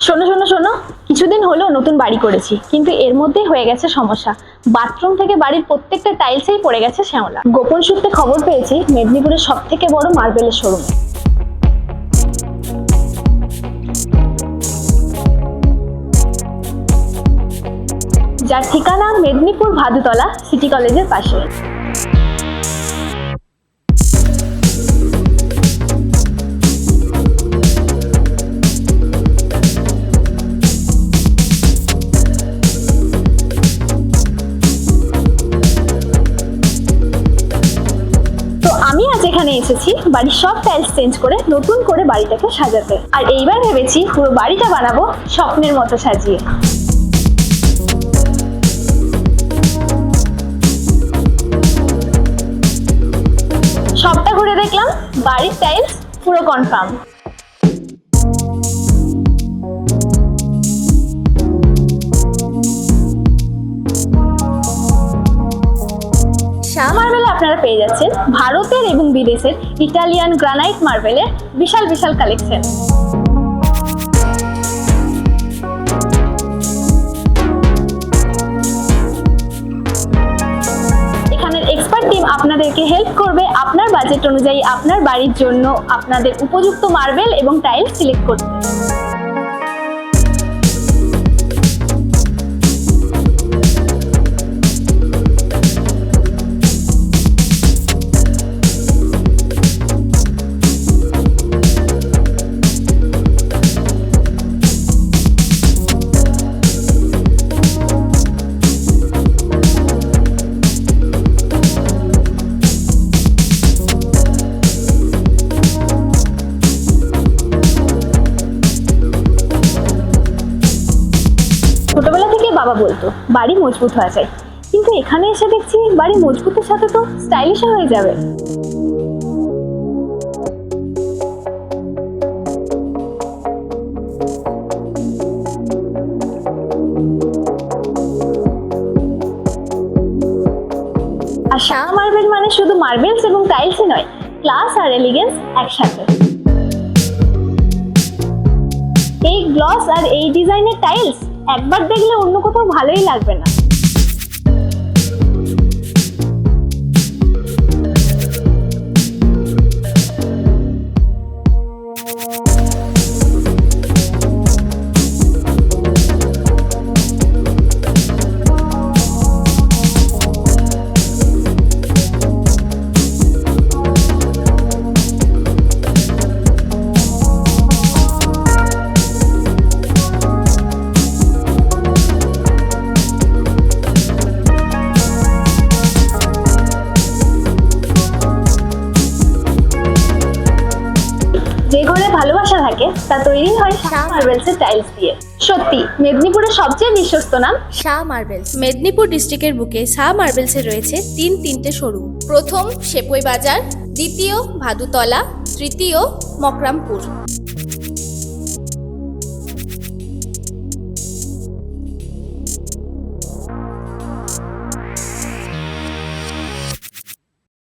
শোনো শোনো শোনো, কিছুদিন হলো নতুন বাড়ি করেছি, কিন্তু এর মধ্যেই হয়ে গেছে সমস্যা। বাথরুম থেকে বাড়ির প্রত্যেকটা টাইলসেই পড়ে গেছে শ্যাওলা। গোপন সূত্রে খবর পেয়েছি মেদিনীপুরের সব থেকে বড় মার্বেলের শোরুমে, যার ঠিকানা মেদিনীপুর ভাদুতলা সিটি কলেজের পাশে। আমি আজ এখানে এসেছি বাড়ির সব টাইলস চেঞ্জ করে নতুন করে বাড়িটাকে সাজাতে। আর এইবার ভেবেছি পুরো বাড়িটা বানাবো স্বপ্নের মতো সাজিয়ে। সবটা ঘুরে দেখলাম, বাড়ির টাইলস পুরো কনফার্ম। শাহ মার্বেলে আপনারা পেয়ে যাচ্ছেন ভারতের এবং বিদেশের ইটালিয়ান গ্রানাইট মার্বেলের বিশাল বিশাল কালেকশন। এখানের এক্সপার্ট টিম আপনাদেরকে হেল্প করবে আপনার বাজেট অনুযায়ী আপনার বাড়ির জন্য আপনাদের উপযুক্ত মার্বেল এবং টাইলস সিলেক্ট করতে। ছোটবেলা থেকে বাবা বলতো বাড়ি মজবুত হয়ে যায়, কিন্তু এখানে এসে দেখছি বাড়ি মজবুতের সাথে তো স্টাইলিশও হয়ে যাবে। আর শাহ মার্বেল মানে শুধু মার্বেলস এবং টাইলসই নয়, ক্লাস আর এলিগেন্স একসাথে। এই গ্লস আর এই ডিজাইনের টাইলস একবার দেখলে অন্য কোথাও ভালোই লাগবে না। যে ঘরে ভালোবাসা থাকে তা তৈরি হয় শাহ মার্বেলসের টাইলস দিয়ে। সত্যি মেদিনীপুরের সবচেয়ে বিশ্বস্ত নাম শাহ মার্বেলস। মেদিনীপুর ডিস্ট্রিক্টের বুকে শাহ মার্বেলসের রয়েছে তিনটে শোরুম। প্রথম সেপই বাজার, দ্বিতীয় ভাদুতলা, তৃতীয় মকরামপুর।